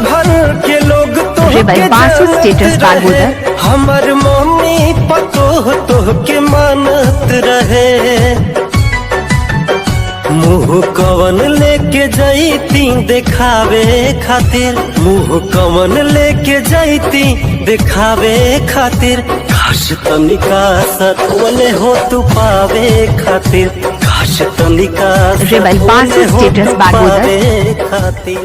भर के लोग तो स्टेटस बारबोदर हमर मम्मी पतो के मानत रहे। मुँह कवन लेके जैती देखावे खातिर, मुँह कवन लेके जैती देखावे खातिर, काश तनिका सतवले हो तू पावे खातिर, काश तनिका स्टेटस बारबोदर खातिर।